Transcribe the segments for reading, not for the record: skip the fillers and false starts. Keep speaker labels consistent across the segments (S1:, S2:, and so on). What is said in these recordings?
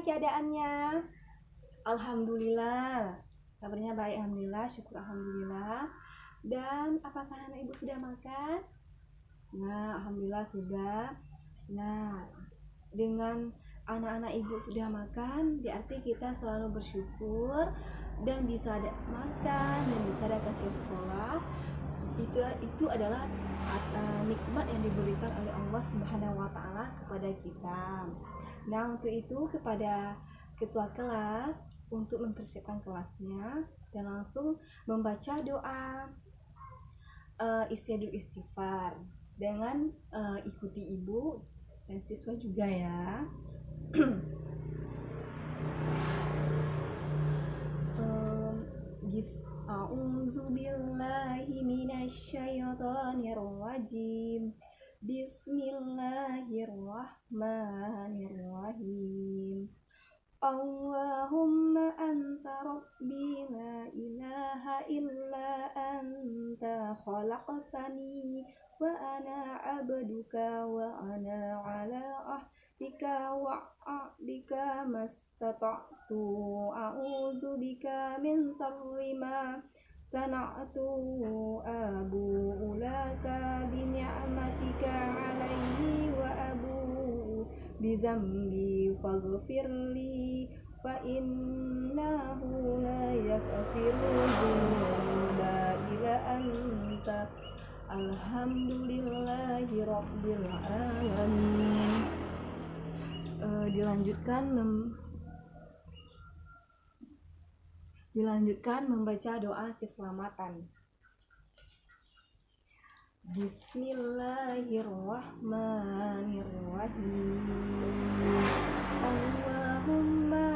S1: keadaannya? Alhamdulillah. Kabarnya baik, alhamdulillah, syukur alhamdulillah. Dan apakah anak ibu sudah makan? Nah, alhamdulillah sudah. Nah, dengan anak-anak ibu sudah makan, berarti kita selalu bersyukur dan bisa makan dan bisa datang ke sekolah. Itu adalah nikmat yang diberikan oleh Allah Subhanahu wa taala kepada kita. Nah, untuk itu kepada ketua kelas untuk mempersiapkan kelasnya dan langsung membaca doa istiadul istighfar dengan ikuti ibu dan siswa juga ya. A'udzu billahi minasyaitonir rajim. Bismillahirrahmanirrahim. Allahumma anta rabbi la ilaha illa anta khalaqtani wa ana abduka wa ana ala ahdika wa a'dika mastata'tu a'udzu bika min syarri ma sana'tu abu'u laka bi ni'matika 'alayhi wa abu'u bizambi faghfirli fa innahu la yaghfiru dzunuba illa anta alhamdulillahi rabbil alamin. Dilanjutkan membaca doa keselamatan. Bismillahirrahmanirrahim. Allahumma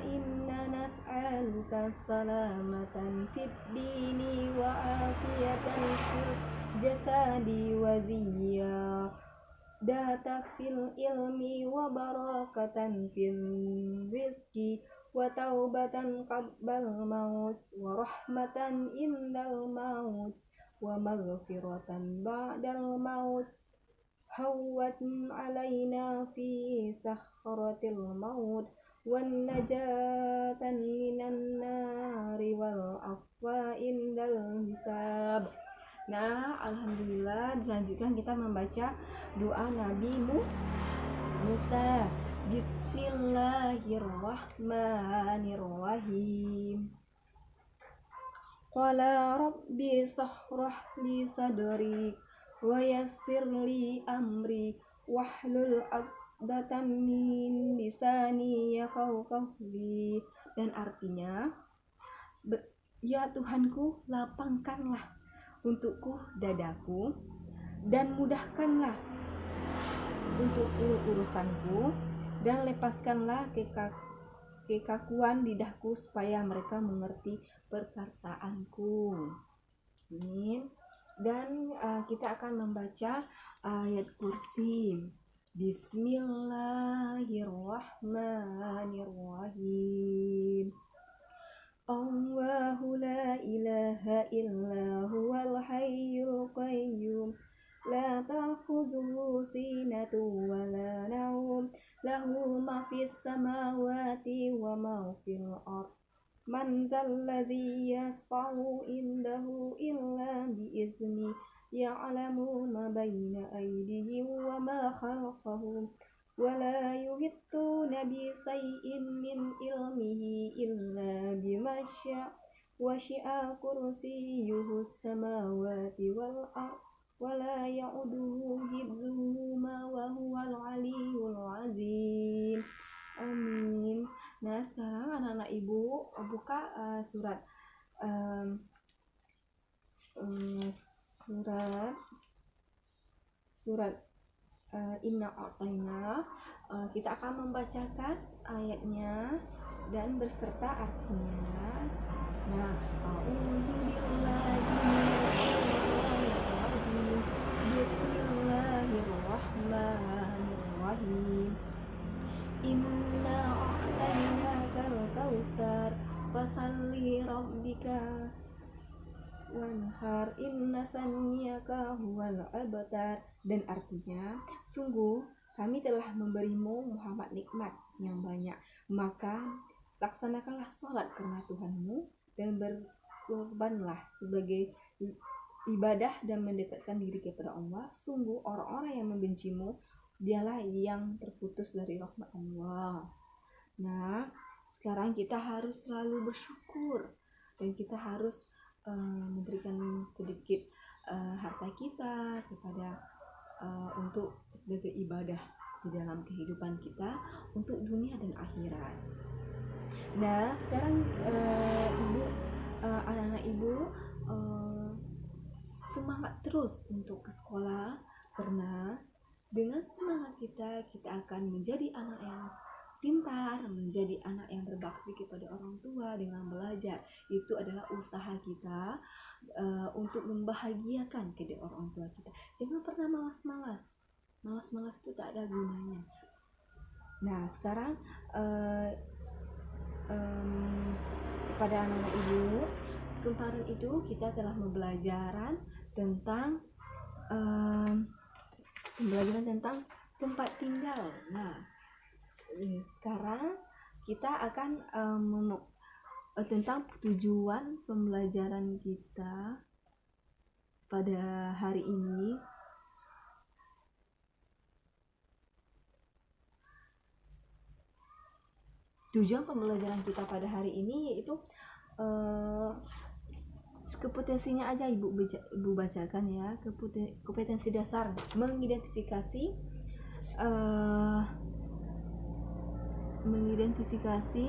S1: inna nas'aluka salamatan fid dini wa afiyatan fil jasadi wa ziyadatan fil ilmi wa barakatan fil rizqi wa taubatan qablal maut wa rahmatan indal maut wa maghfiratan ba'dal maut hawwatan alaina fi sakhratil maut wan najatan minan nari wal afwa indal hisab. Nah, alhamdulillah, dilanjutkan kita membaca doa Nabi Musa. Bismillahirrahmanirrahim. Qala rabbi shrah li sadri wa yassir li amri wahlul 'uqdatam min lisani yafqahu qawli. Dan artinya, ya Tuhanku, lapangkanlah untukku dadaku dan mudahkanlah untukku urusanku dan lepaskanlah kekakuan lidahku supaya mereka mengerti perkataanku. Amin. Dan kita akan membaca ayat kursi. Bismillahirrahmanirrahim. Allahu la ilaha illa huwal hayyul qayyum la ta'khudhuhu sinatun wa la nawm lahu ma fis samawati wa ma fil ardh man zallazi yasfa'u indahu illa bi izni ya'lamu ma bayna aydihim wa ma khalfahum wa la yuhittuna bi shay'in min ilmihi illa bima syaa wa syi'a kursiyyuhu samawati wal ardh wa la ya'uduhu hifdzuhuma wa huwal 'aliyyul 'azim. Amin. Nah, sekarang anak-anak ibu buka surat Inna A'tayna. Kita akan membacakan ayatnya dan berserta artinya. Nah, a'udzubillahi minasyaitonirrajim. Bismillahirrahmanirrahim. Inna a'tainakal kautsar fasalli rabbika wanhar inna saniyaka huwal abtar. Dan artinya, sungguh kami telah memberimu Muhammad nikmat yang banyak, maka laksanakanlah sholat karena Tuhanmu dan berkorbanlah sebagai ibadah dan mendekatkan diri kepada Allah. Sungguh orang-orang yang membencimu dialah yang terputus dari rahmat Allah. Nah, sekarang kita harus selalu bersyukur dan kita harus memberikan sedikit harta kita kepada untuk sebagai ibadah di dalam kehidupan kita untuk dunia dan akhirat. Nah, sekarang anak-anak ibu semangat terus untuk ke sekolah, karena dengan semangat kita akan menjadi anak yang pintar, menjadi anak yang berbakti kepada orang tua dengan belajar. Itu adalah usaha kita untuk membahagiakan kedua orang tua kita. Jangan pernah malas-malas. Malas-malas itu tak ada gunanya. Nah, sekarang kepada anak-anak ibu, kemarin itu kita telah pembelajaran tentang tempat tinggal. Nah, sekarang kita akan tentang tujuan pembelajaran kita pada hari ini. Tujuan pembelajaran kita pada hari ini yaitu kompetensinya aja ibu bacakan ya. Kompetensi dasar mengidentifikasi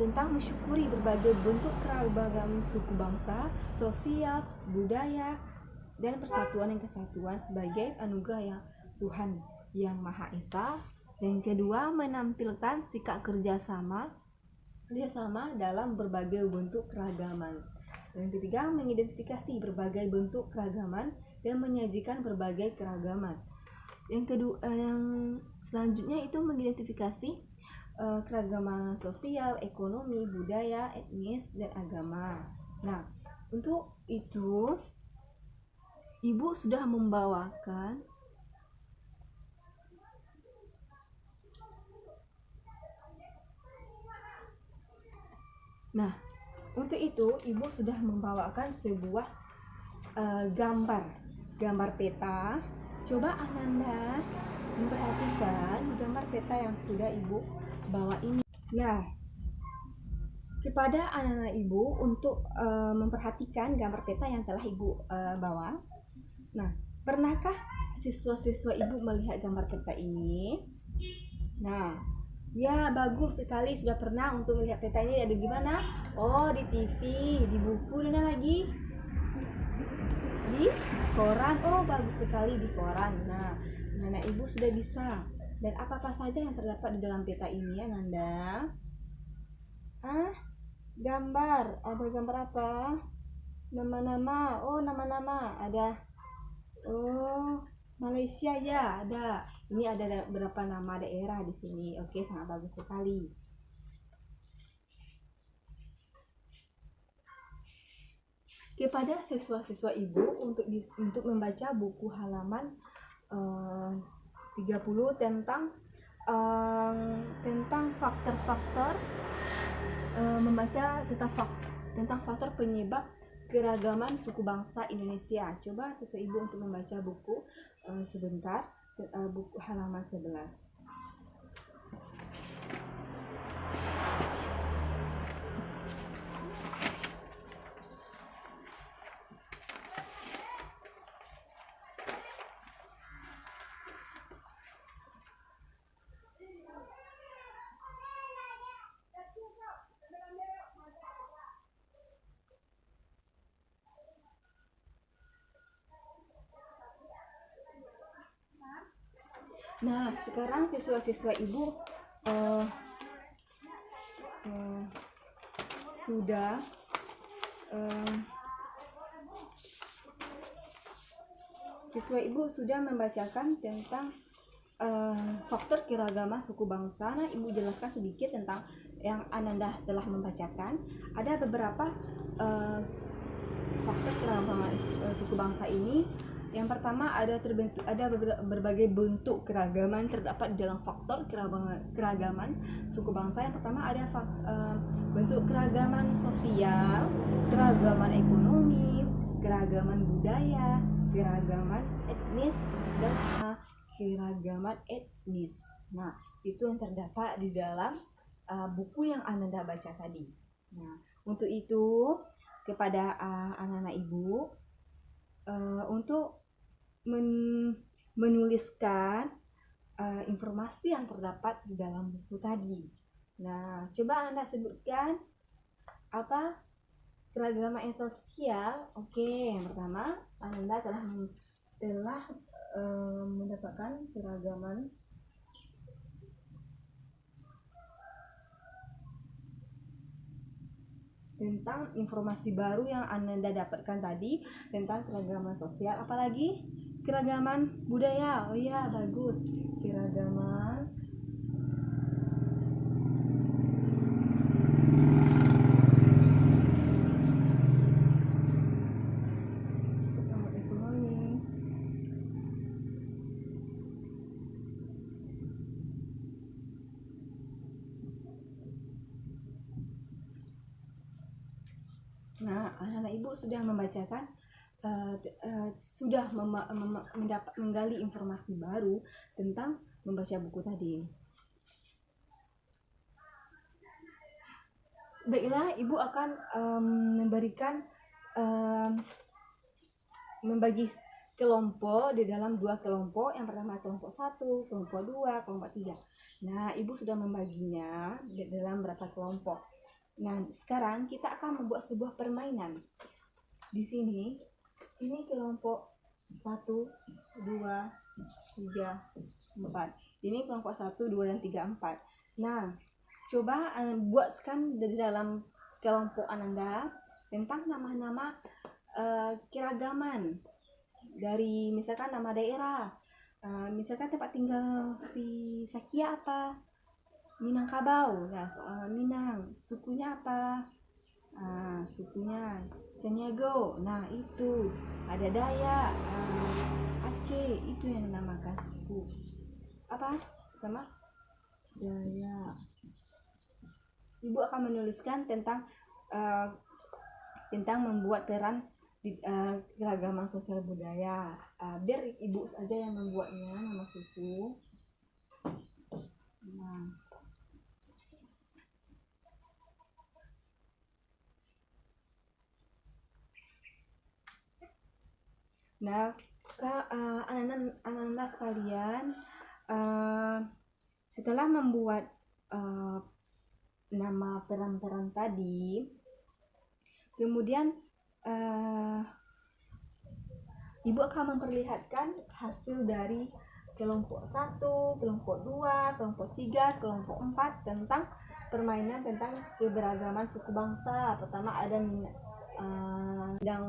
S1: tentang mensyukuri berbagai bentuk keragaman suku bangsa, sosial, budaya, dan persatuan dan kesatuan sebagai anugerah yang Tuhan yang Maha Esa. Dan kedua, menampilkan sikap kerjasama dalam berbagai bentuk keragaman. Dan ketiga, mengidentifikasi berbagai bentuk keragaman dan menyajikan berbagai keragaman. Yang selanjutnya itu mengidentifikasi keragaman sosial, ekonomi, budaya, etnis, dan agama. Nah, untuk itu ibu sudah membawakan sebuah gambar peta. Coba Ananda memperhatikan gambar peta yang sudah ibu bawa ini. Nah, kepada anak-anak ibu untuk memperhatikan gambar peta yang telah ibu bawa. Nah, pernahkah siswa-siswa ibu melihat gambar peta ini? Nah, ya, bagus sekali sudah pernah untuk melihat peta ini. Ada di mana? Oh, di TV, di buku, dan lagi di koran. Oh, bagus sekali di koran. Nah, anak ibu sudah bisa. Dan apa-apa saja yang terdapat di dalam peta ini, Nanda? Gambar. Ada gambar apa? Nama-nama. Oh, nama-nama. Ada. Oh, Malaysia ya, ada. Ini ada beberapa nama daerah di sini. Oke, sangat bagus sekali. Kepada siswa-siswa ibu untuk membaca buku halaman 30 tentang faktor-faktor membaca tentang faktor penyebab keragaman suku bangsa Indonesia. Coba siswa ibu untuk membaca buku sebentar, buku halaman 11. Nah, sekarang siswa-siswa ibu sudah membacakan tentang faktor keragaman suku bangsa. Nah, ibu jelaskan sedikit tentang yang Ananda telah membacakan. Ada beberapa faktor keragaman suku bangsa ini Yang pertama ada berbagai bentuk keragaman terdapat dalam faktor keragaman suku bangsa. Yang pertama ada bentuk keragaman sosial, keragaman ekonomi, keragaman budaya, keragaman etnis, dan keragaman etnis. Nah, itu yang terdapat di dalam buku yang Ananda baca tadi. Nah, untuk itu kepada anak-anak ibu untuk menuliskan informasi yang terdapat di dalam buku tadi. Nah, coba Anda sebutkan apa keragaman sosial. Oke, yang pertama Anda telah mendapatkan keragaman tentang informasi baru yang Anda dapatkan tadi tentang keragaman sosial. Apalagi keragaman budaya. Oh iya, bagus. Keragaman ekonomi. Nah, anak-anak ibu sudah membacakan, sudah menggali informasi baru tentang membaca buku tadi. Baiklah, ibu akan membagi kelompok di dalam 2 kelompok. Yang pertama kelompok 1, kelompok 2, kelompok 3. Nah, ibu sudah membaginya di dalam berapa kelompok. Nah, sekarang kita akan membuat sebuah permainan. Di sini, ini kelompok 1, 2, 3, 4. Ini kelompok 1, 2, dan 3, 4. Nah, coba buatkan di dalam kelompok Ananda tentang nama-nama keragaman. Dari misalkan nama daerah. Misalkan tempat tinggal si Sakia apa? Minangkabau, ya, soal Minang. Sukunya apa? Sukunya Caniago. Nah, itu ada Dayak, Aceh, itu yang dinamakan suku apa? Sama Dayak. Ibu akan menuliskan tentang membuat peran di keragaman sosial budaya. Biar ibu saja yang membuatnya, nama suku. Nah, anak-anak sekalian, setelah membuat nama peran-peran tadi, kemudian ibu akan memperlihatkan hasil dari kelompok 1, kelompok 2, kelompok 3, kelompok 4 tentang permainan tentang keberagaman suku bangsa. Pertama ada sedang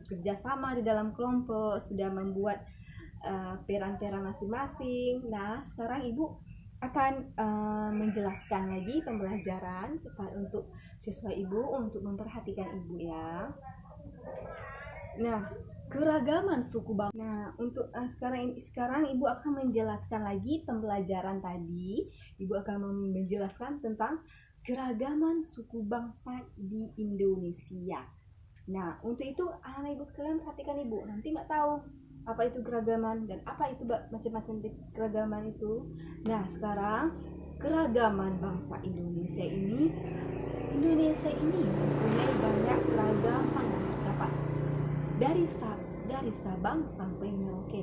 S1: kerjasama di dalam kelompok, sudah membuat peran-peran masing-masing. Nah, sekarang ibu akan menjelaskan lagi pembelajaran untuk siswa ibu untuk memperhatikan ibu ya. Nah, keragaman suku bangsa. Nah, untuk sekarang ibu akan menjelaskan lagi pembelajaran tadi. Ibu akan menjelaskan tentang keragaman suku bangsa di Indonesia. Nah, untuk itu anak ibu sekalian perhatikan ibu. Nanti nggak tahu apa itu keragaman dan apa itu macam-macam keragaman itu. Nah, sekarang keragaman bangsa Indonesia ini mempunyai banyak keragaman yang terdapat dari Sabang sampai Merauke.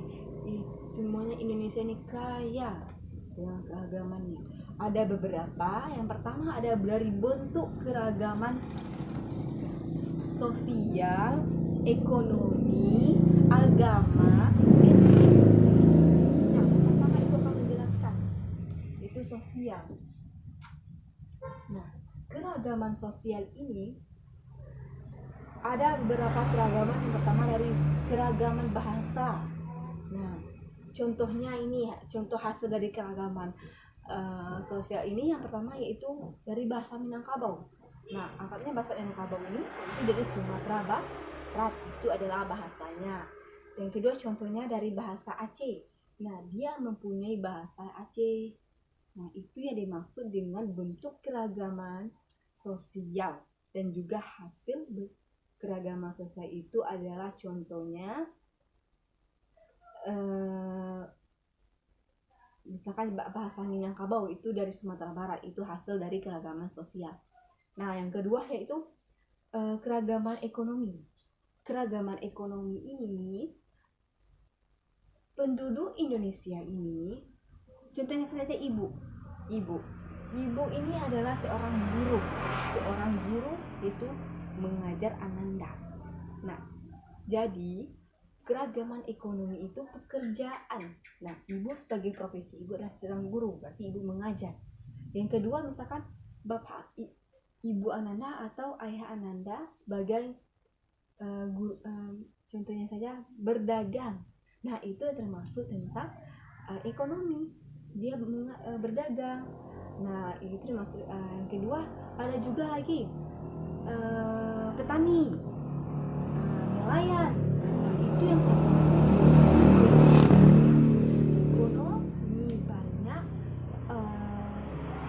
S1: Semuanya Indonesia ini kaya dengan keragamannya. Ada beberapa. Yang pertama ada dari bentuk keragaman sosial, ekonomi, agama, etnis. Nah, pertama itu akan menjelaskan itu sosial. Nah, keragaman sosial ini ada beberapa keragaman. Yang pertama dari keragaman bahasa. Nah, contohnya ini ya, contoh hasil dari keragaman sosial ini yang pertama yaitu dari bahasa Minangkabau. Nah, angkatnya bahasa Minangkabau ini itu dari Sumatera Barat, itu adalah bahasanya. Yang kedua contohnya dari bahasa Aceh. Nah, dia mempunyai bahasa Aceh. Nah, itu yang dimaksud dengan bentuk keragaman sosial. Dan juga hasil keragaman sosial itu adalah contohnya misalkan bahasa Minangkabau itu dari Sumatera Barat, itu hasil dari keragaman sosial. Nah, yang kedua yaitu keragaman ekonomi. Keragaman ekonomi ini, penduduk Indonesia ini, contohnya saja ibu ini adalah seorang guru itu mengajar Ananda. Nah, jadi keragaman ekonomi itu pekerjaan. Nah, ibu sebagai profesi ibu adalah seorang guru, berarti ibu mengajar. Yang kedua, misalkan bapak ibu Ananda atau ayah Ananda sebagai guru, contohnya saja berdagang. Nah, itu termasuk tentang ekonomi, dia berdagang. Nah, itu termasuk. Yang kedua, ada juga lagi petani, nelayan. Nah, itu yang termasuk ekonomi.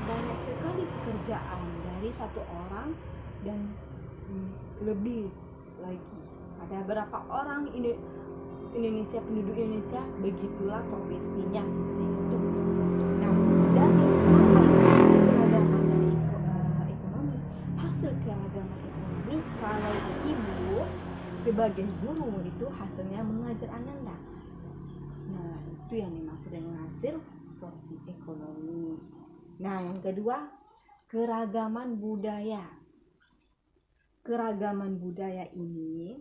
S1: Banyak sekali pekerjaan dari satu orang dan lebih lagi. Ada berapa orang Indonesia, penduduk Indonesia, begitulah profesinya seperti itu. Nah, dan keragaman dari ekonomi, hasil keragaman ekonomi, kalau ibu sebagai guru itu hasilnya mengajar Ananda. Nah, itu yang dimaksud dengan hasil sosioekonomi. Nah, yang kedua, keragaman budaya. Keragaman budaya ini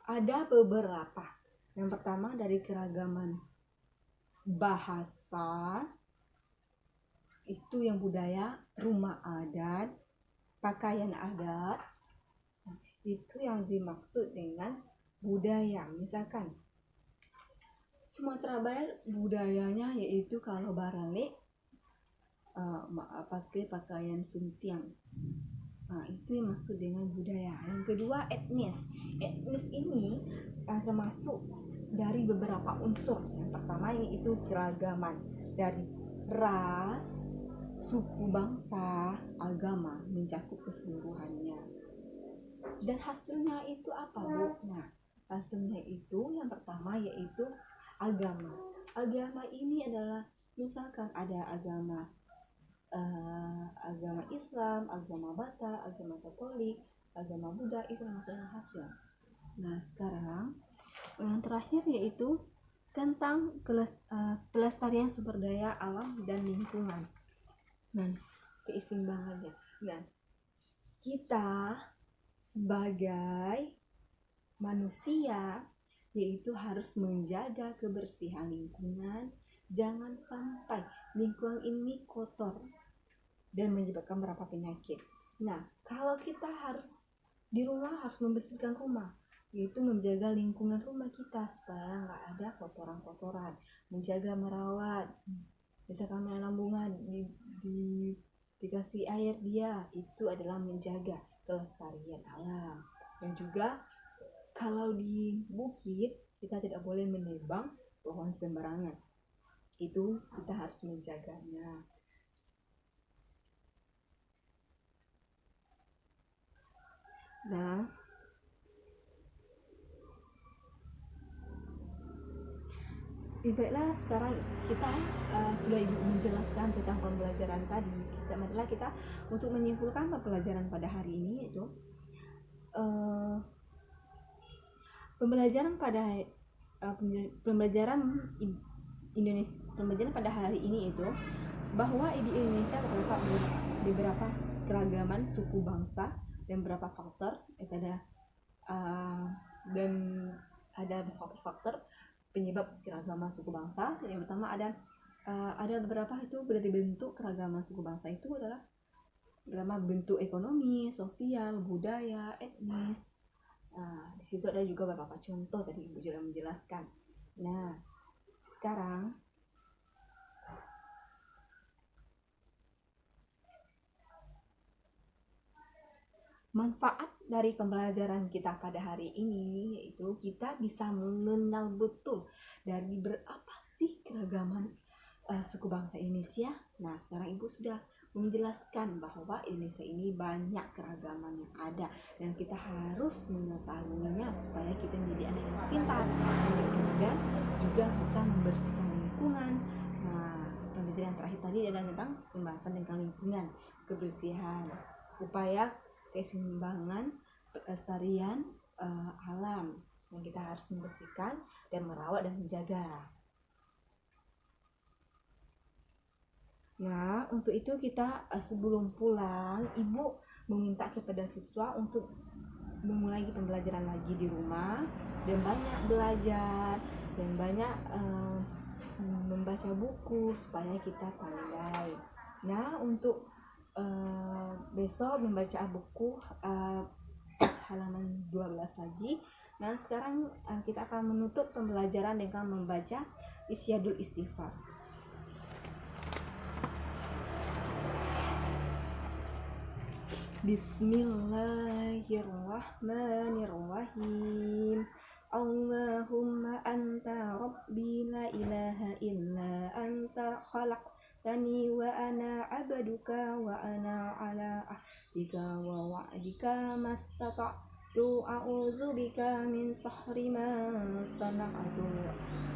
S1: ada beberapa. Yang pertama dari keragaman bahasa, itu yang budaya rumah adat, pakaian adat, itu yang dimaksud dengan budaya. Misalkan Sumatera Barat budayanya yaitu kalau barale pakai pakaian suntiang. Nah, itu yang maksud dengan budaya. Yang kedua, etnis. Etnis ini termasuk dari beberapa unsur. Yang pertama yaitu keragaman dari ras, suku, bangsa, agama, mencakup keseluruhannya. Dan hasilnya itu apa, Bu? Nah, hasilnya itu yang pertama yaitu agama. Agama ini adalah misalkan ada agama Islam, agama Batak, agama Katolik, agama Buddha, itu maksudnya hasil. Nah, sekarang yang terakhir yaitu tentang pelestarian sumber daya alam dan lingkungan. Nah, keseimbangannya. Nah, kita sebagai manusia yaitu harus menjaga kebersihan lingkungan. Jangan sampai lingkungan ini kotor dan menyebabkan beberapa penyakit. Nah, kalau kita harus di rumah harus membersihkan rumah, yaitu menjaga lingkungan rumah kita supaya nggak ada kotoran-kotoran, menjaga merawat, misalkan menanam bunga dikasih air dia, itu adalah menjaga kelestarian alam. Dan juga kalau di bukit kita tidak boleh menebang pohon sembarangan, itu kita harus menjaganya. Nah, baiklah, sekarang kita sudah Ibu menjelaskan tentang pembelajaran tadi. Marilah kita untuk menyimpulkan pembelajaran pada hari ini, yaitu pembelajaran pada hari ini itu bahwa di Indonesia terdapat beberapa keragaman suku bangsa dan beberapa faktor dan ada faktor penyebab keragaman suku bangsa. Yang pertama ada beberapa itu dari bentuk keragaman suku bangsa itu adalah pertama bentuk ekonomi, sosial, budaya, etnis. Di situ ada juga beberapa contoh tadi Ibu sudah menjelaskan. Nah, sekarang Manfaat dari pembelajaran kita pada hari ini yaitu kita bisa mengenal betul dari berapa sih keragaman suku bangsa Indonesia. Nah, sekarang Ibu sudah menjelaskan bahwa Indonesia ini banyak keragaman yang ada dan kita harus mengetahuinya supaya kita menjadi anak yang pintar dan juga bisa membersihkan lingkungan. Nah, pembelajaran terakhir tadi adalah tentang pembahasan tentang lingkungan, kebersihan, upaya keseimbangan pelestarian alam yang kita harus membersihkan dan merawat dan menjaga. Nah, untuk itu kita sebelum pulang, Ibu meminta kepada siswa untuk memulai pembelajaran lagi di rumah dan banyak belajar dan banyak membaca buku supaya kita pandai. Nah, untuk besok membaca buku halaman 12 lagi. Nah, sekarang kita akan menutup pembelajaran dengan membaca Isyadul Istighfar. Bismillahirrahmanirrahim. Allahumma anta rabbi la ilaha illa anta khalaqtani wa ana abduka wa ana ala ahdika wa wa'dika mastata'tu a'udzu bika min sahri ma sana'tu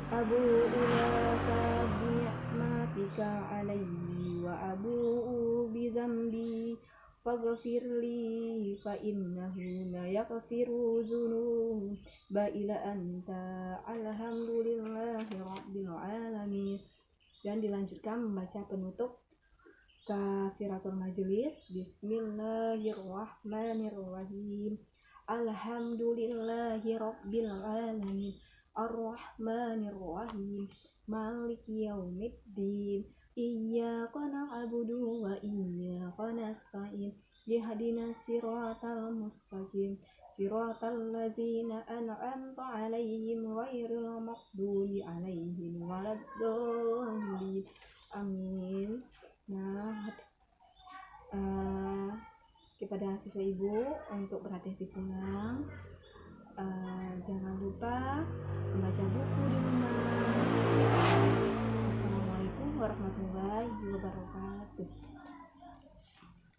S1: abu'u laka bi ni'matika alayhi wa abu'u bi zambi faghfirli fa innahu la yaghfiru dzunuba illa anta alhamdulillahi rabbil alamin. Dan dilanjutkan membaca penutup kafiratul majelis. Bismillahirrahmanirrahim. Alhamdulillahi rabbil alamin arrahmanirrahim maliki yaumiddin iyyaka na'budu wa iyyaka nasta'in ihdinas siratal mustaqim siratal ladzina an'amta 'alaihim ghairil maghdubi 'alaihim waladdallin. Amin. Nah, kepada siswa Ibu untuk berhati-hati pulang. Jangan lupa membaca buku di rumah. Assalamualaikum warahmatullahi wabarakatuh.